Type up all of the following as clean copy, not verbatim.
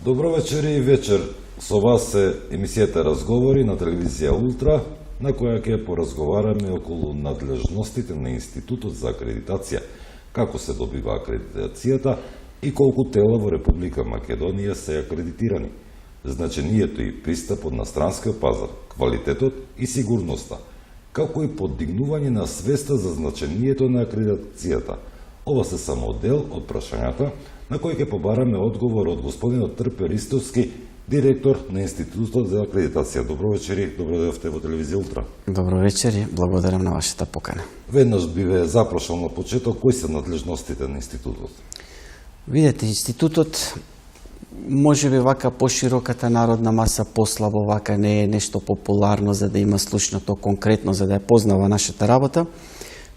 Добро вечер и вечер. Со вас е емисијата Разговори на телевизија Ултра, на која ќе поразговараме околу надлежностите на Институтот за акредитација, како се добива акредитацијата и колку тела во Република Македонија се акредитирани, значението и пристапот на странскиот пазар, квалитетот и сигурноста, како и подигнување на свеста за значението на акредитацијата. Ова се само дел од прашањата на кои ќе побараме одговор од господинот Трпе Ристовски, директор на Институтот за акредитација. Добро вечер и добро дојдовте во телевизија Ултра. Добро вечер и благодарам на вашата покана. Веднаш би ве запрашал на почеток кои се надлежностите на Институтот. Видете, Институтот може би вака пошироката народна маса послабо вака не е нешто популарно за да има слушнато конкретно за да ја познава нашата работа.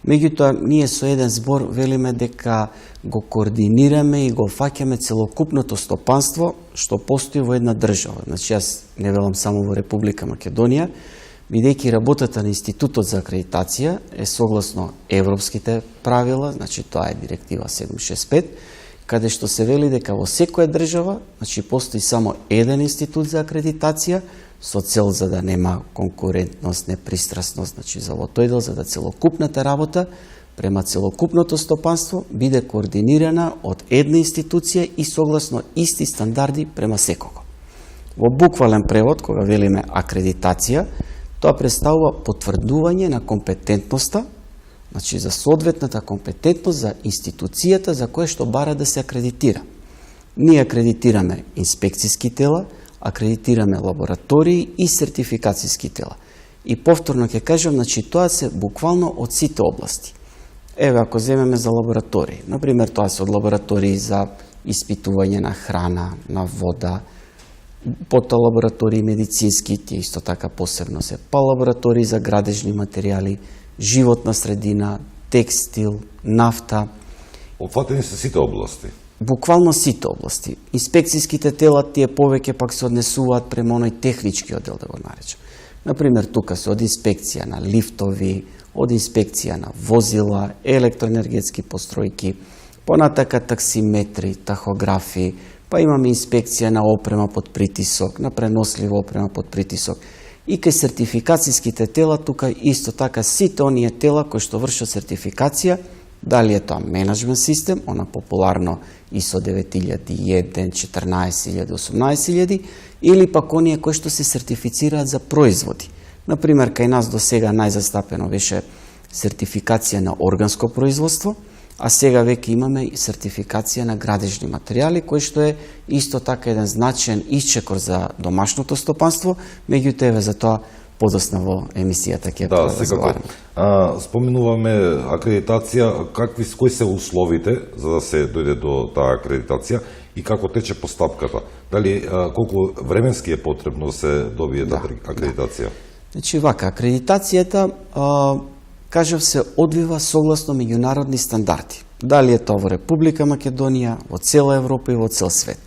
Меѓутоа, ние со еден збор велиме дека го координираме и го фаќаме целокупното стопанство што постои во една држава. Значи, јас не велам само во Република Македонија, бидејќи работата на Институтот за акредитација е согласно европските правила, значи тоа е директива 765, каде што се вели дека во секоја држава, значи постои само еден институт за акредитација, со цел за да нема конкурентност, непристрасност, значи за во тој дел, за да целокупната работа према целокупното стопанство биде координирана од една институција и согласно исти стандарди према секого. Во буквален превод, кога велиме акредитација, тоа представува потврдување на компетентноста, значи за соодветната компетентност за институцијата за која што бара да се акредитира. Ние акредитираме инспекцијски тела, акредитираме лаборатории и сертификацијски тела. И повторно ќе кажам, значи тоа се буквално од сите области. Еве, ако земеме за лаборатории, например, тоа се од лаборатории за испитување на храна, на вода, потоа лаборатории медицински, тие исто така посебно се, па лаборатории за градежни материјали, животна средина, текстил, нафта. Опфатени се сите области. Буквално сите области. Инспекцијските тела тие повеќе пак се однесуваат према оној технички оддел, да го наречам. Например, тука се од инспекција на лифтови, од инспекција на возила, електроенергетски постројки, понатака таксиметри, тахографи, па имаме инспекција на опрема под притисок, на пренослива опрема под притисок. И кај сертификацијските тела, тука исто така сите оние тела кои што вршат сертификација, дали е тоа менеджмент систем, она популарно ISO 9001, 14000, 18000, или пак оние кои што се сертифицираат за производи. Например, кај нас до сега најзастапено беше сертификација на органско производство, а сега веќе имаме и сертификација на градежни материјали, кој што е исто така еден значаен исчекор за домашното стопанство, меѓутоа еве за тоа подосна во емисијата ќе разговараме. Споменуваме акредитација, кои се условите за да се дојде до таа акредитација и како тече постапката? Дали колку временски е потребно да се добие таа акредитација? Значи вака, акредитацијата кажав се одвива согласно меѓународни стандарди. Дали е тоа во Република Македонија, во цела Европа и во цел свет.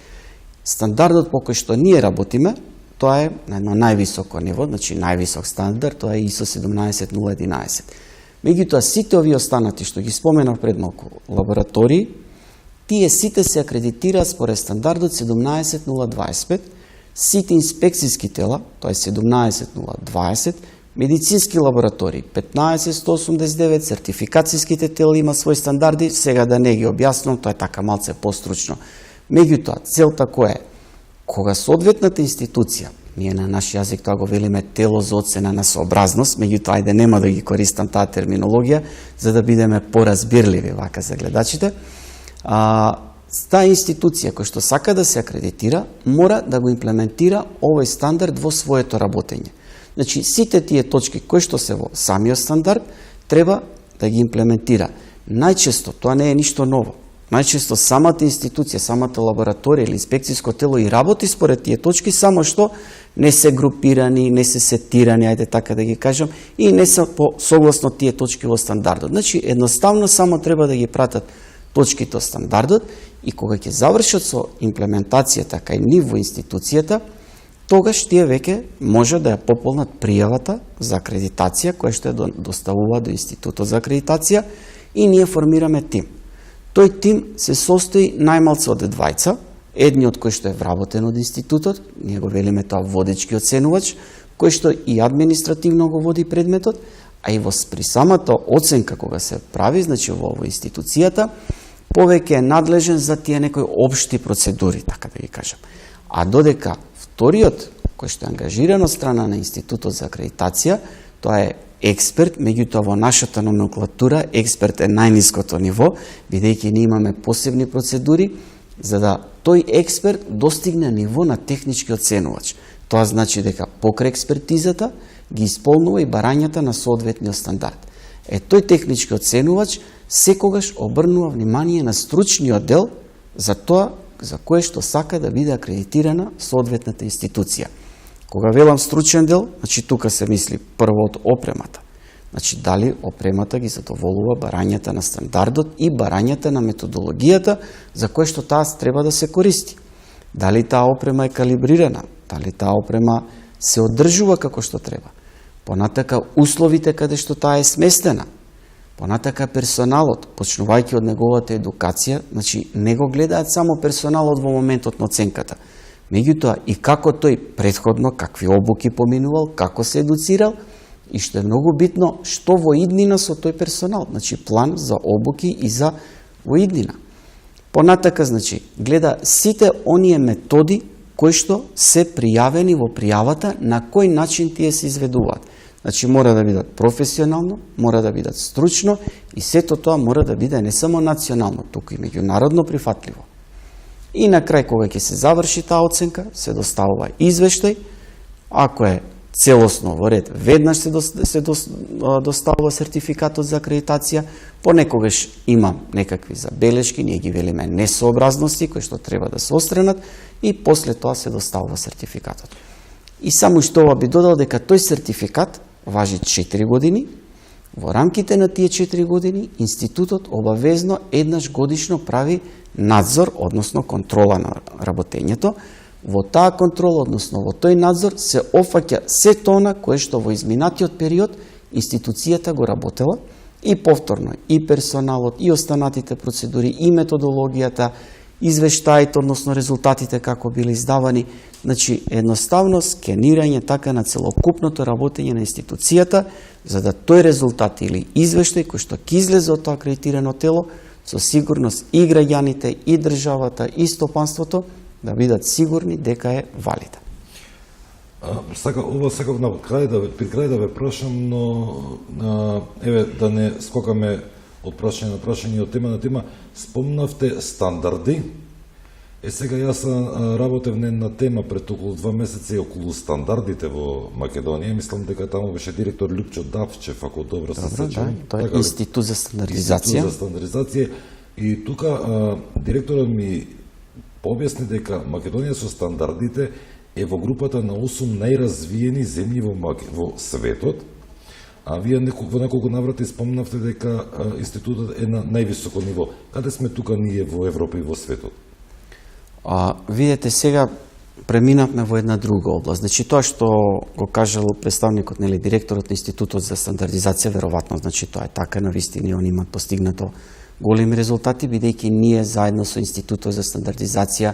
Стандардот по кој што ние работиме, тоа е на едно највисоко ниво, значи највисок стандард, тоа е ISO 17011. Меѓутоа, сите овие останати што ги споменав пред малку лаборатории, тие сите се акредитираат според стандардот 17025, сите инспекцијски тела, тоа е 17020, медицински лаборатории 15189, сертификацијските тела има своји стандарди, сега да не ги објаснувам, тоа е така малце постручно. Меѓутоа, целта која е? Кога соодветната институција, ние на наш јазик тоа го велиме тело за оцена на сообразност, меѓутоа ајде нема да ги користам таа терминологија, за да бидеме поразбирливи вака за гледачите, таа институција која што сака да се акредитира, мора да го имплементира овој стандард во своето работење. Значи, сите тие точки кои што се во самиот стандард, треба да ги имплементира. Најчесто, тоа не е ништо ново. Најчесто самата институција, самата лабораторија или инспекцијско тело и работи според тие точки, само што не се групирани, не се сетирани, ајде така да ги кажам, и не се согласно тие точки во стандардот. Значи, едноставно само треба да ги пратат точките од стандардот и кога ќе завршат со имплементацијата кај нив во институцијата, тогаш тие веќе може да ја пополнат пријавата за акредитација, која што ја доставува до Институтот за акредитација и ние формираме тим. Тој тим се состои најмалце од двајца, едниот кој што е вработен од институтот, ние го велиме тоа водечки оценувач, кој што и административно го води предметот, а и при самата оценка кога се прави, значи во институцијата, повеќе е надлежен за тие некои општи процедури, така да ги кажам. А додека вториот, кој што е ангажиран од страна на Институтот за акредитација, тоа е експерт, меѓутоа во нашата номенклатура експерт е најниското ниво, бидејќи ние имаме посебни процедури, за да тој експерт достигне ниво на технички оценувач. Тоа значи дека покрај експертизата ги исполнува и барањата на соодветниот стандард. Тој технички оценувач секогаш обрнува внимание на стручниот дел за тоа за кое што сака да биде акредитирана соодветната институција. Кога велам стручен дел, значи тука се мисли прво од опремата. Значи дали опремата ги задоволува барањата на стандардот и барањата на методологијата за кое што таа треба да се користи. Дали таа опрема е калибрирана, дали таа опрема се одржува како што треба. Понатака условите каде што таа е сместена. Понатака персоналот, почнувајќи од неговата едукација, значи не го гледаат само персоналот во моментот на оценката, меѓутоа и како тој претходно, какви обуки поминувал, како се едуцирал и што е многу битно, што во иднина со тој персонал, значи план за обуки и за во иднина. Понатака, значи, гледа сите оние методи кои што се пријавени во пријавата, на кој начин тие се изведуваат. Значи, мора да бидат професионално, мора да бидат стручно и сето тоа мора да биде не само национално, туку и меѓународно прифатливо. И на крај, кога ќе се заврши таа оценка, се доставува извештај. Ако е целосно во ред, веднаш се доставува сертификатот за акредитација, понекогаш има некакви забелешки, ние ги велиме несообразности, кои што треба да се отстранат, и после тоа се доставува сертификатот. И само што ова би додал дека тој сертификат важи 4 години. Во рамките на тие 4 години, институтот обавезно еднаш годишно прави надзор, односно контрола на работењето. Во таа контрола, односно во тој надзор, се офаќа сето она кое што во изминатиот период институцијата го работела, и повторно, и персоналот, и останатите процедури, и методологијата, извештаите, односно резултатите како биле издавани, значи едноставно скенирање така на целокупното работење на институцијата, за да тој резултат или извештај кој што ќе излезе од тоа акредитирано тело, со сигурност и граѓаните, и државата, и стопанството да бидат сигурни дека е валиден. Ова сакав на крај да ве прашам, но еве да не скокаме од прашање на прашање, од тема на тема. Спомнавте стандарди. Сега јас работев на една тема пред околу 2 месеци околу стандардите во Македонија. Мислам дека таму беше директор Лјупчо Давчев, ако добро се сеќавам. Тоа е Институт за стандардизација. Институт за стандардизација. И тука директорот ми пообјасни дека Македонија со стандардите е во групата на 8 најразвиени земји во светот. А вие во неколку наврати спомнавте дека институтот е на највисоко ниво. Каде сме тука ние во Европа и во светот? Видете, сега преминавме во една друга област. Значи тоа што го кажал представникот, нели, директорот на Институтот за стандардизација, веројатно, значи тоа е така, навистина они имаат постигнато големи резултати, бидејќи ние заедно со Институтот за стандардизација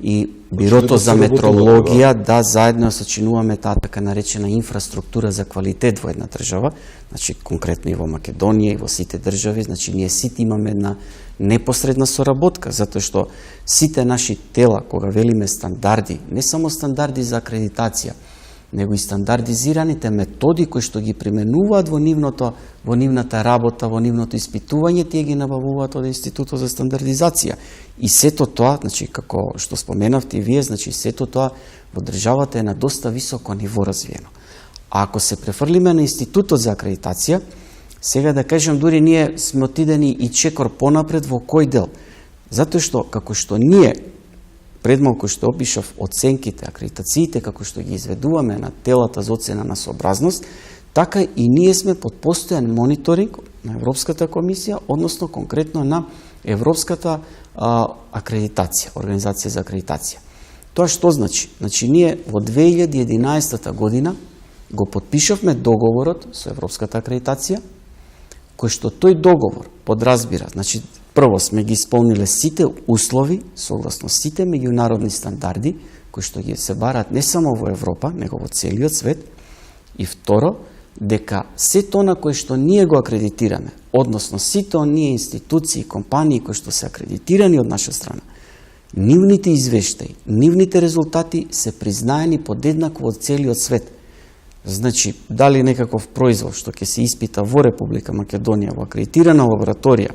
и Бирото за метрологија, да, заедно сочинуваме таа така наречена инфраструктура за квалитет во една држава, значи конкретно и во Македонија и во сите држави, значи ние сите имаме една непосредна соработка, затоа што сите наши тела, кога велиме стандарди, не само стандарди за акредитација, него и стандардизираните методи кои што ги применуваат во нивната работа, во нивното испитување, тие ги набавуваат од Институтот за стандардизација. И сето тоа, значи како што споменавте и вие, значи сето тоа во државата е на доста високо ниво развиено. А ако се префрлиме на Институтот за акредитација, сега да кажем дури ние сме отидени и чекор понапред во кој дел? Затоа што како што ние пред малку што опишав оценките, акредитациите, како што ги изведуваме на телата за оцена на сообразност, така и ние сме под постојан мониторинг на Европската комисија, односно конкретно на Европската акредитација, Организација за акредитација. Тоа што значи? Значи ние во 2011 година го подпишавме договорот со Европската акредитација, кој што тој договор подразбира, значи прво сме ги исполниле сите услови, согласно сите меѓународни стандарди, кои што ги се бараат не само во Европа, него во целиот свет. И второ, дека сето она кое што ние го акредитираме, односно сите оние институции, компании кои што се акредитирани од наша страна, нивните извештаи, нивните резултати се признаени подеднакво од целиот свет. Значи, дали некаков производ што ќе се испита во Република Македонија во акредитирана лабораторија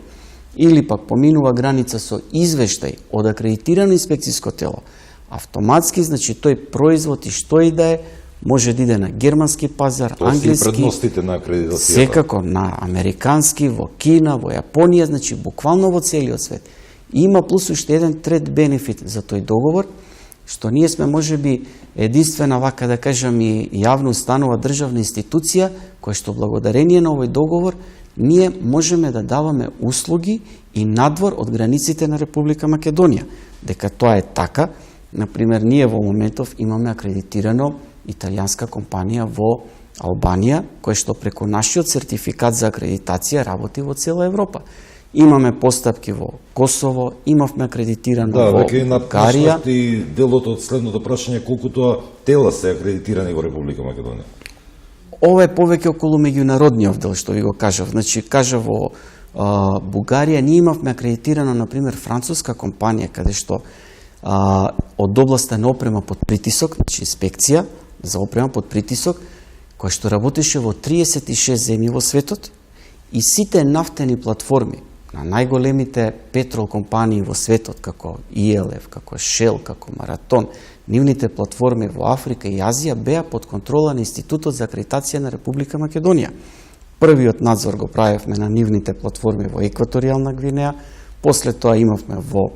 или пак поминува граница со извештај од акредитирано инспекциско тело, автоматски, значи тој производ и што и да е, може да иде на германски пазар, англиски, предностите на акредитацијата. секако на американски, во Кина, во Јапонија, значи буквално во целиот свет. И има плюс уште еден трет бенефит за тој договор, што ние сме можеби единствена, вака да кажам, и јавно установа државна институција, која што благодарение на овој договор, ние можеме да даваме услуги и надвор од границите на Република Македонија. Дека тоа е така, например, ние во моментов имаме акредитирано италијанска компанија во Албанија, која што преку нашиот сертификат за акредитација работи во цела Европа. Имаме постапки во Косово, имавме акредитирано во Бугарија. Да, и делото од следното прашање, колку тоа тела се акредитирани во Република Македонија? Ова е повеќе околу меѓународниот дел, што ви го кажав. Значи, кажа во Бугарија, ние имавме акредитирано, например, француска компанија, каде што од областа на опрема под притисок, значи инспекција за опрема под притисок, која што работеше во 36 земји во светот, и сите нафтени платформи на најголемите петрол компании во светот, како ELF, како Shell, како Маратон, нивните платформи во Африка и Азија беа под контрола на Институтот за акредитација на Република Македонија. Првиот надзор го правевме на нивните платформи во Екваторијална Гвинеја, после тоа имавме во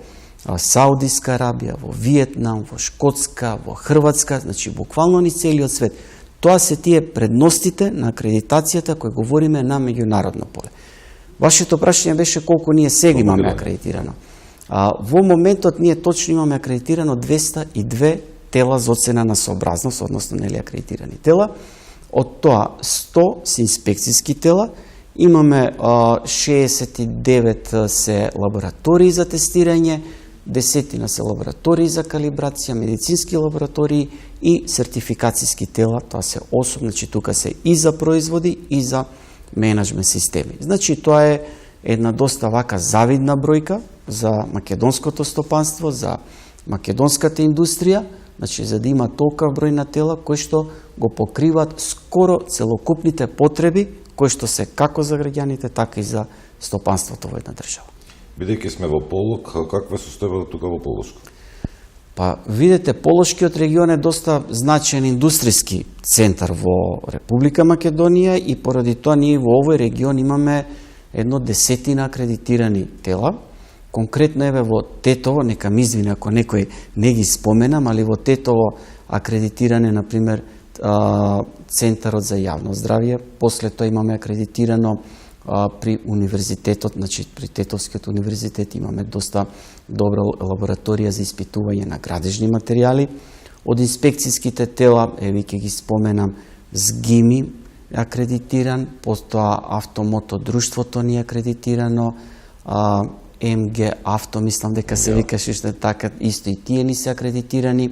Саудиска Арабија, во Виетнам, во Шкотска, во Хрватска, значи буквално низ целиот свет. Тоа се тие предностите на акредитацијата кои говориме на меѓународно поле. Вашето прашање беше колку ние сега имаме акредитирано. Во моментот ние точно имаме акредитирано 202 тела за оцена на сообразност, односно нели акредитирани тела. Од тоа 100 се инспекцијски тела, имаме 69 се лаборатории за тестирање, 10 се лаборатории за калибрација, медицински лаборатории и сертификацијски тела, тоа се 8, значи тука се и за производи и за менеджмент системи. Значи тоа е една доста вака завидна бројка за македонското стопанство, за македонската индустрија, значи за да има толков број на тела кои што го покриваат скоро целокупните потреби кои што се како за граѓаните, така и за стопанството во една држава. Бидејќи сме во Полок, каква е состојбата тука во Полошко? Па, видите, Полошкиот регион е доста значаен индустријски центар во Република Македонија и поради тоа ние во овој регион имаме 10 акредитирани тела. Конкретно еве во Тетово, нека ми извини ако некој не ги споменам, али во Тетово акредитиране, например, Центарот за јавно здравје, после тоа имаме акредитирано при универзитетот, значи при Тетовскиот универзитет имаме доста добра лабораторија за испитување на градежни материјали. Од инспекцијските тела, еве ќе ги споменам, СГИМИ акредитиран, потоа Автомото друштвото ни е акредитирано, МГ Авто, мислам дека се викаше што така, исто и тие ни се акредитирани.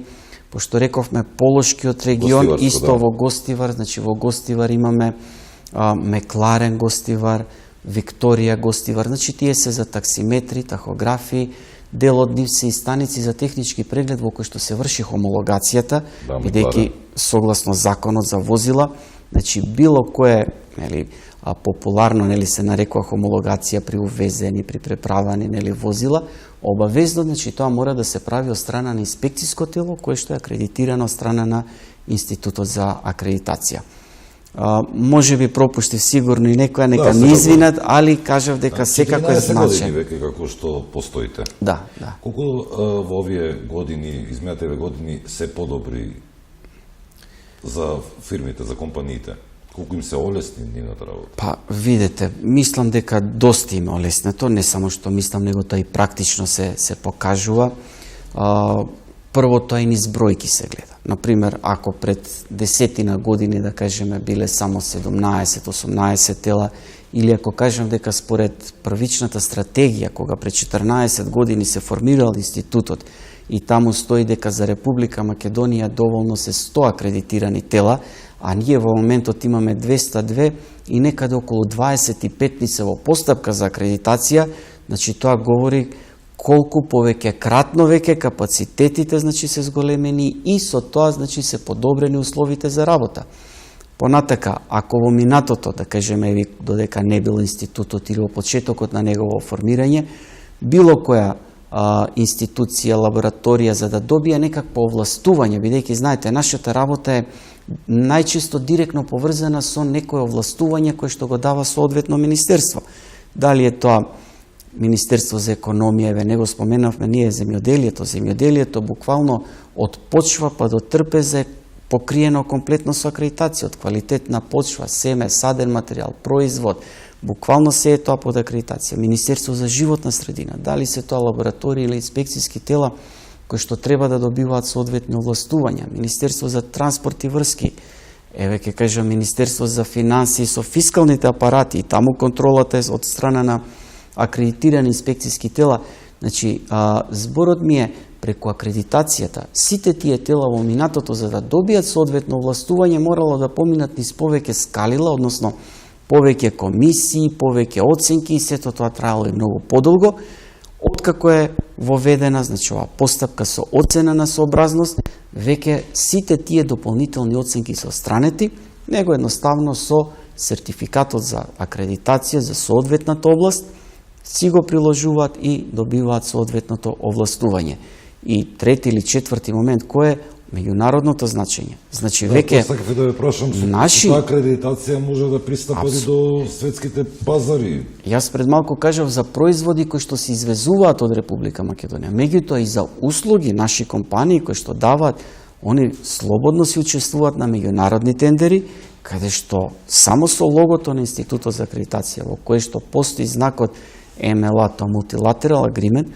Пошто рековме Полошкиот регион, исто во Гостивар, значи во Гостивар имаме Мекларен Гостивар, Викторија Гостивар, значи тие се за таксиметри, тахографи, дел од нив се и станици за технички преглед во кој што се врши хомологацијата, бидејќи согласно законот за возила, значи било кое, нели, популарно нели се нарекува хомологација при увезени, при преправани нели возила, обавезно, значи тоа мора да се прави од страна на инспекциско тело кое што е акредитирано од страна на Институтот за акредитација. Може би пропуштив сигурно и некоја, нека ми извинат, али кажав дека секако е значаен. 14 години веќе како што постоите. Да, да. Колку во овие години, изминативе години, се подобри за фирмите, за компаниите? Колку им се олесни нивната работа? Па, видете, мислам дека доста им олеснето, не само што мислам, него тоа и практично се покажува. Прво тоа и низ бројки се гледа. Например, ако пред 10 години, да кажеме, биле само 17-18 тела или ако кажем дека според првичната стратегија, кога пред 14 години се формирал институтот и таму стои дека за Република Македонија доволно се 100 акредитирани тела, а ние во моментот имаме 202 и некаде околу 25 се во постапка за акредитација, значи тоа говори колку повеќе кратно веќе капацитетите значи се зголемени и со тоа значи се подобрени условите за работа. Понатака, ако во минатото, да кажеме, додека не бил институтот или во почетокот на негово формирање, било која институција, лабораторија за да добие некакво овластување, бидејќи знаете, нашата работа е најчесто директно поврзана со некое овластување кое што го дава соодветно министерство. Дали е тоа Министерство за економија, еве него споменавме ние земјоделието. Земјоделието буквално од почва па до трпеза е покриено комплетно со акредитација, од квалитетна почва, семе, саден материјал, производ, буквално се е тоа под акредитација. Министерство за животна средина, дали се тоа лаборатории или инспекцијски тела кои што треба да добиваат соодветни овластувања, Министерство за транспорт и врски, еве ќе кажам Министерство за финансии со фискалните апарати, и таму контролата е од страна на акредитирани инспекцијски тела. Значи, зборот ми е преку акредитацијата, сите тие тела во минатото за да добијат соодветно овластување морало да поминат низ повеќе скалила, односно повеќе комисии, повеќе оценки и сето тоа траело и многу подолго. Откако е воведена, значи ова постапка со оцена на сообразност, веќе сите тие дополнителни оценки се отстранети, него едноставно со сертификатот за акредитација за соодветната област си го приложуваат и добиваат соодветното овластување. И трети или четврти момент кој е меѓународното значење. Значи веќе сакав да ве прашам, наши таа акредитација може да пристапи до светските пазари. Јас пред малку кажав за производи кои што се извезуваат од Република Македонија, меѓутоа и за услуги наши компании кои што даваат, они слободно си учествуваат на меѓународни тендери, каде што само со логото на Институтот за акредитација, во кое што постои знакот MLA, тоа Multilateral Agreement,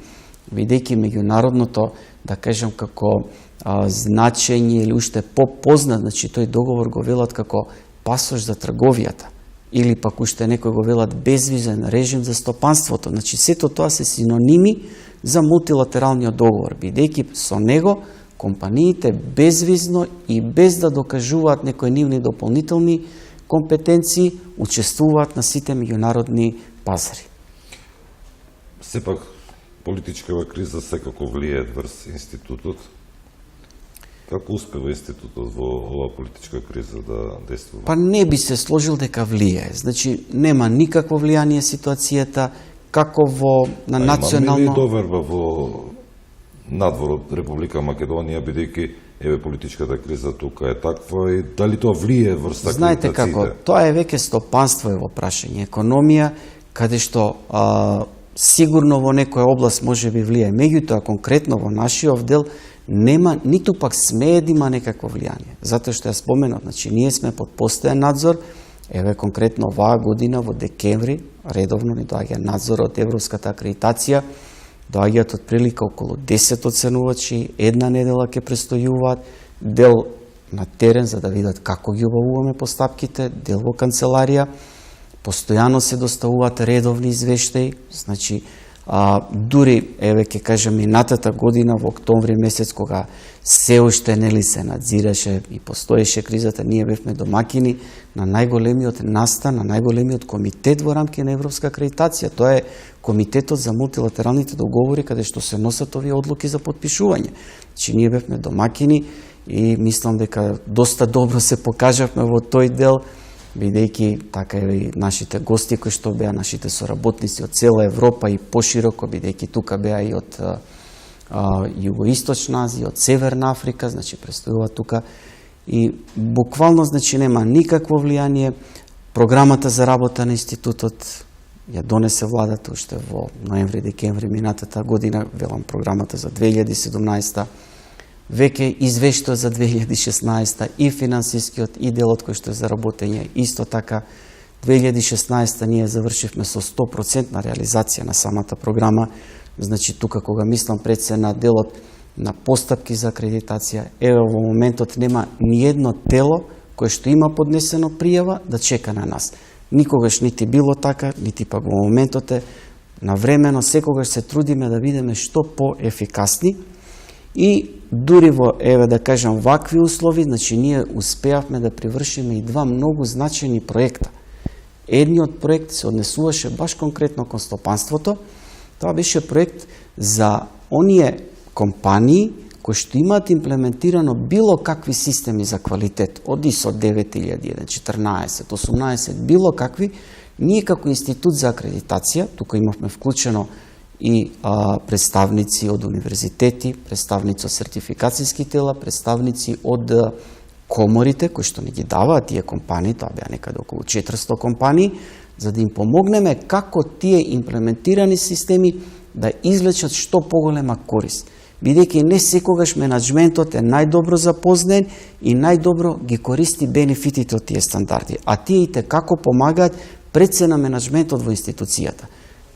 бидејќи меѓународното, да кажем, како значење или уште попознат, значи тој договор го велат како пасош за трговијата, или пак уште некој го велат безвизен режим за стопанството. Значи сето тоа се синоними за мултилатералниот договор, бидејќи со него компаниите безвизно и без да докажуваат некои нивни дополнителни компетенции учествуваат на сите меѓународни пазари. Сепак, политичкава криза секако влие врз институтот. Како успева институтот во оваа политичка криза да действува? Па не би се сложил дека влие. Значи, нема никакво влијание ситуацијата, како на национално... Има ли доверба во надвор од Република Македонија, бидејќи еве политичката криза тука е таква и дали тоа влие врз акредитациите? Знаете како, тоа е веќе стопанство е во прашање, економија, каде што сигурно во некоја област може би влие. Меѓутоа, конкретно во нашиот дел, нема, ниту пак смее да има некакво влијание. Затоа што ја споменав, значи ние сме под постојан надзор, еве конкретно оваа година во декември, редовно ни доаѓа надзор од Европската акредитација, доаѓаат од прилика околу 10 оценувачи, една недела ќе престојуваат, дел на терен за да видат како ги обавуваме постапките, дел во канцеларија, постојано се доставуваат редовни извештаи, значи дури, еве ќе кажем, минатата година во октомври месец, кога се уште нели се надзираше и постоеше кризата, ние бевме домакини на најголемиот настан, на најголемиот комитет во рамки на Европска акредитација. Тоа е Комитетот за мултилатералните договори, каде што се носат овие одлуки за подпишување. Значи, ние бевме домакини и мислам дека доста добро се покажавме во тој дел, бидејќи така и нашите гости кои што беа нашите соработници од цела Европа и пошироко, бидејќи тука беа и од Југоисточна Азија, од Северна Африка, значи престојува тука и буквално значи нема никакво влијание. Програмата за работа на институтот ја донесе владата уште во ноември-декември минатата година, велам програмата за 2017, веќе извештај за 2016 и финансискиот и делот кој што е за работење. Исто така 2016 ние завршивме со 100% реализација на самата програма. Значи тука кога мислам пред се на делот на постапки за акредитација, еве во моментот нема ни едно тело кое што има поднесено пријава да чека на нас. никогаш нити било така, нити пак во моментот е навремено, секогаш се трудиме да бидеме што поефикасни и дури во, еве да кажам, вакви услови, значи ние успеавме да привршиме и два многу значени проекта. Едниот проект се однесуваше баш конкретно кон стопанството. Тоа беше проект за оние компании кои што имаат имплементирано било какви системи за квалитет, од ISO 9001, 14, 18, било какви. Ние како институт за акредитација, тука имавме вклучено и представници од универзитети, представници од сертификацијски тела, представници од коморите кои што ни ги даваат тие компании, тоа беа некаде околу 400 компании, за да им помогнеме како тие имплементирани системи да извлечат што поголема корист. Бидејќи не секогаш менаџментот е најдобро запознен и најдобро ги користи бенефитите од тие стандарди, а тие и како помагаат пред се на менаџментот во институцијата.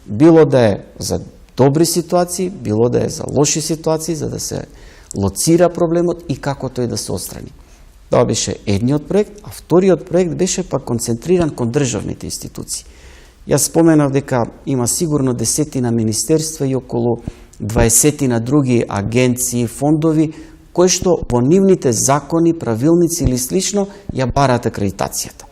Било да е за добри ситуации, било да е за лоши ситуации, за да се лоцира проблемот и како тој да се отстрани. Тоа беше едниот проект, а вториот проект беше пак концентриран кон државните институции. Јас споменав дека има сигурно 10 министерства и околу 20 на други агенции, фондови, кои што во нивните закони, правилници или слично ја бараат акредитацијата.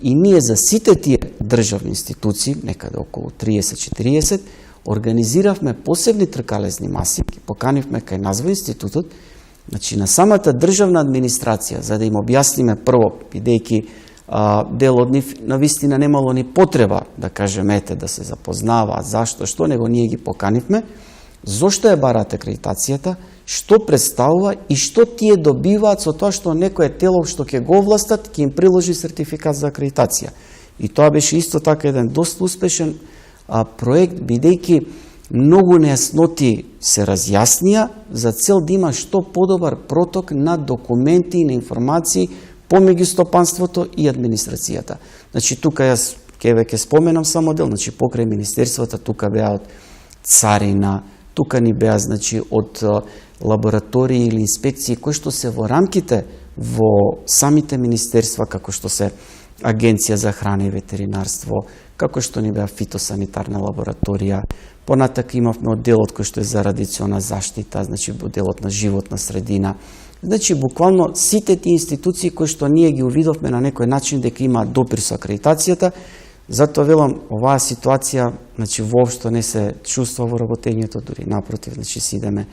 И ние за сите тие државни институции, некаде околу 30-40, организиравме посебни тркалезни маси, ги поканивме кај нас во институтот, значи на самата државна администрација, за да им објасниме прво, бидејќи дел од нив навистина немало ни потреба да кажеме да се запознаваат зашто, што, него ние ги поканивме, зошто ја бараат акредитацијата, што представува и што тие добиваат со тоа што некое тело што ќе го овластат, ќе им приложи сертификат за акредитација. И тоа беше исто така еден доста успешен проект, бидејќи многу нејасноти се разјаснија за цел да има што подобар проток на документи и на информации помеѓу стопанството и администрацијата. Значи тука јас ќе споменам само дел, значи покрај министерствата тука беа од царина, тука ни беа значи од лаборатории или инспекции кои што се во рамките во самите министерства, како што се Агенција за храна и ветеринарство, како што ни беа фитосанитарна лабораторија, понатака имавме одделот кој што е за радиационна заштита, значи одделот на животна средина. Значи буквално сите тие институции кои што ние ги увидовме на некој начин дека имаат допир со акредитацијата. Затоа велам, оваа ситуација, значи воопшто не се чувства во работењето, дури напротив, значи си идеме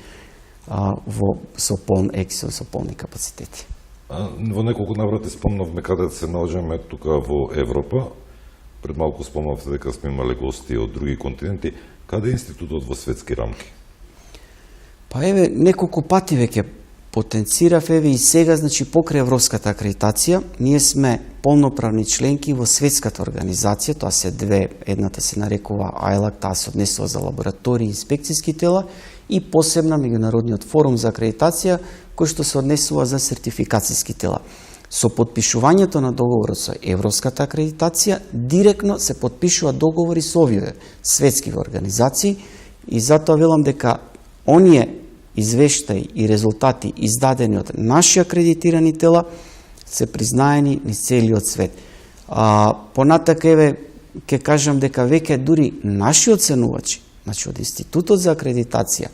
со полн ексил, со полни капацитети. Во неколку наврати спомнавме каде се наоѓаме тука во Европа. Пред малку спомнавте дека сме имале гости од други континенти. Каде е институтот во светски рамки? Па еве, неколку пати веќе потенцирав, еве и сега, значи покрај европската акредитација, ние сме полноправни членки во светската организација, тоа се две, едната се нарекува ILAC, таа се однесува за лаборатории и инспекцијски тела, и посебна меѓународниот форум за акредитација, кој што се однесува за сертификацијски тела. Со подпишувањето на договорот со европската акредитација, директно се подпишува договори со овие светски организации и затоа велам дека оние извештаи и резултати издадени од наши акредитирани тела се признаени низ целиот свет. Понатака еве ќе кажам дека веќе дури наши оценувачи, значи од Институтот за акредитација,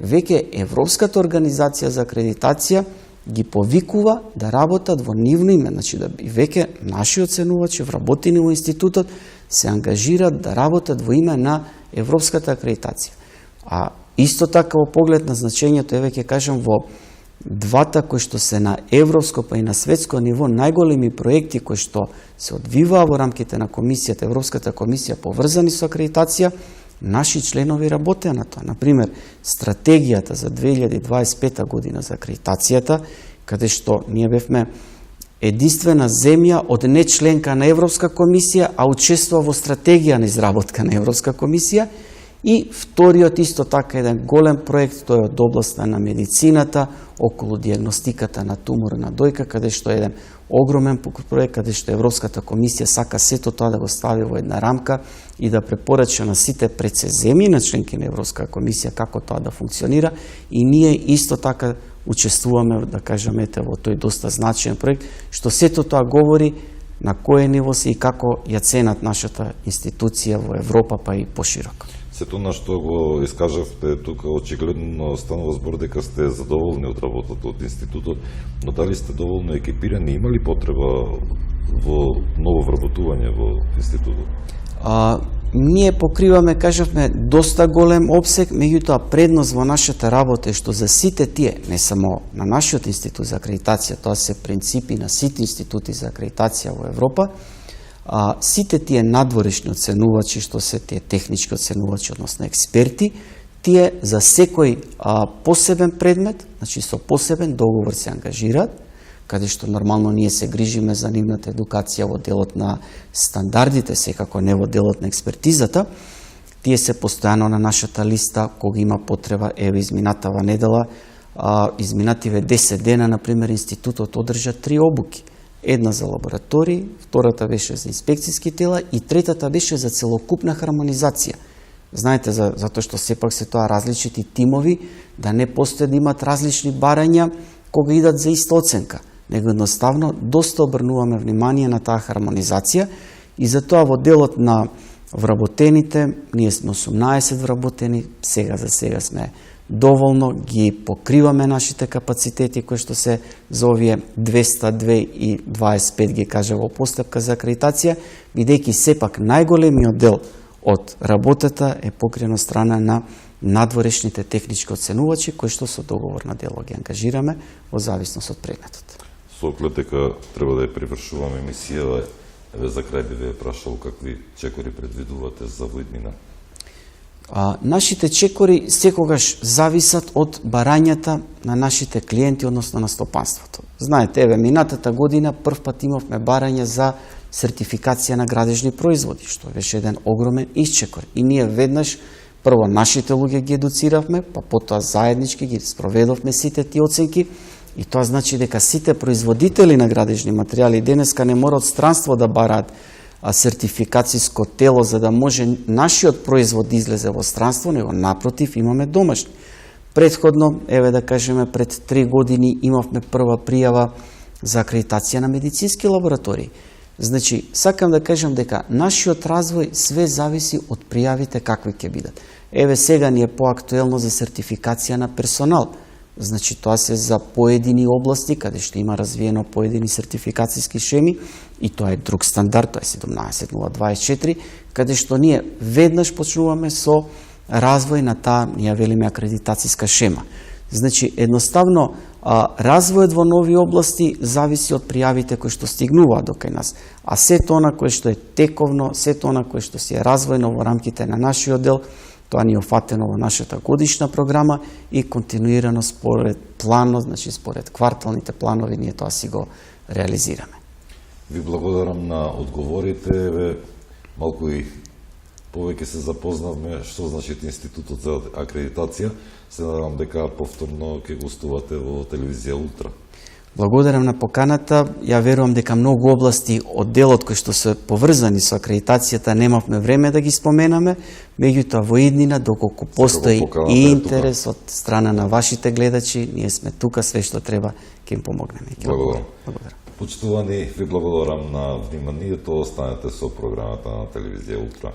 веќе Европската организација за акредитација ги повикува да работат во нивно име, значи да веќе наши оценувачи вработени во институтот се ангажираат да работат во име на Европската акредитација. А исто така во поглед на значењето, еве ќе кажам, во двата кои што се на европско па и на светско ниво најголеми проекти кои што се одвиваа во рамките на комисијата, Европската комисија поврзани со акредитација, наши членови работеа на тоа. Например, стратегијата за 2025 година за акредитацијата, каде што ние бевме единствена земја од не членка на Европска комисија, а учествува во стратегија на изработка на Европска комисија. И вториот исто така еден голем проект, тој е од областа на медицината, околу диагностиката на тумор на дојка, каде што е еден огромен проект, каде што Европската комисија сака сето тоа да го стави во една рамка и да препорача на сите предсеземји на членки на Европска комисија како тоа да функционира. И ние исто така учествуваме, да кажем, во тој доста значаен проект, што сето тоа говори на кое ниво се и како ја ценат нашата институција во Европа, па и пошироко. Сето на што го искажавте тука, очигледно станува збор дека сте задоволни од работата од институтот, но дали сте доволно екипирани, има ли потреба во ново вработување во институтот? Ние покриваме, кажавме, доста голем обсег, меѓутоа предност во нашата работа е што за сите тие, не само на нашиот институт за акредитација, тоа се принципи на сите институти за акредитација во Европа, сите тие надворешни оценувачи, што се тие технички оценувачи, односно експерти, тие за секој посебен предмет, значи со посебен договор се ангажираат, каде што нормално ние се грижиме за нивната едукација во делот на стандардите, секако не во делот на експертизата, тие се постојано на нашата листа кога има потреба. Еве изминатава недела, изминативе 10 дена, например, институтот одржа 3 обуки. Една за лаборатории, втората беше за инспекцијски тела и третата беше за целокупна хармонизација. Знаете, затоа што сепак се тоа различити тимови, да не постои да имат различни барања кога идат за иста оценка, него едноставно доста обрнуваме внимание на таа хармонизација и затоа во делот на вработените, ние сме 18 вработени, за сега сме доволно, ги покриваме нашите капацитети кои што се за овие 202 и 25 ги кажа во постапка за акредитација, бидејќи сепак најголемиот дел од работата е покриено страна на надворешните технички оценувачи кои што со договор на дело ги ангажираме во зависност од предметот. Со оглед дека треба да ја привршуваме емисијава, еве за крај би ве прашал какви чекори предвидувате за воиднина? Нашите чекори секогаш зависат од барањата на нашите клиенти, односно на стопанството. Знаете, еве минатата година прв пат имавме барање за сертификација на градежни производи, што беше еден огромен исчекор. И ние веднаш прво нашите луѓе ги едуциравме, па потоа заеднички ги спроведовме сите тие оценки, и тоа значи дека сите производители на градежни материјали денеска не мора од странство да бараат сертификацијско тело за да може нашиот производ да излезе во странство, него напротив имаме домашни. Предходно, еве да кажеме, пред 3 години имавме прва пријава за акредитација на медицински лаборатории. Значи, сакам да кажам дека нашиот развој све зависи од пријавите какви ќе бидат. Еве сега ни е поактуелно за сертификација на персонал. Значи, тоа се за поедини области, каде што има развиено поедини сертификацијски шеми, и тоа е друг стандард, тоа е 17024, каде што ние веднаш почнуваме со развој на таа, ние велиме, акредитацијска шема. Значи, едноставно, развојот во нови области зависи од пријавите кои што стигнуваат до кај нас. А сето она кое што е тековно, сето она кое што си е развојно во рамките на нашиот дел, тоа ни е офатено во нашата годишна програма и континуирано според планот, значи според кварталните планови, ние тоа си го реализираме. Ви благодарам на одговорите. Еве, малку и повеќе се запознавме што значи Институтот за акредитација. Се надевам дека повторно ќе гостувате во телевизија Ултра. Благодарам на поканата. Ја верувам дека многу области од делот кои што се поврзани со акредитацијата немавме време да ги споменаме, меѓутоа во иднина, доколку постои и интерес од страна на вашите гледачи, ние сме тука, све што треба ќе им помогнеме. Благодарам. Почитувани, ви благодарам на вниманието. Останете со програмата на телевизија Ултра.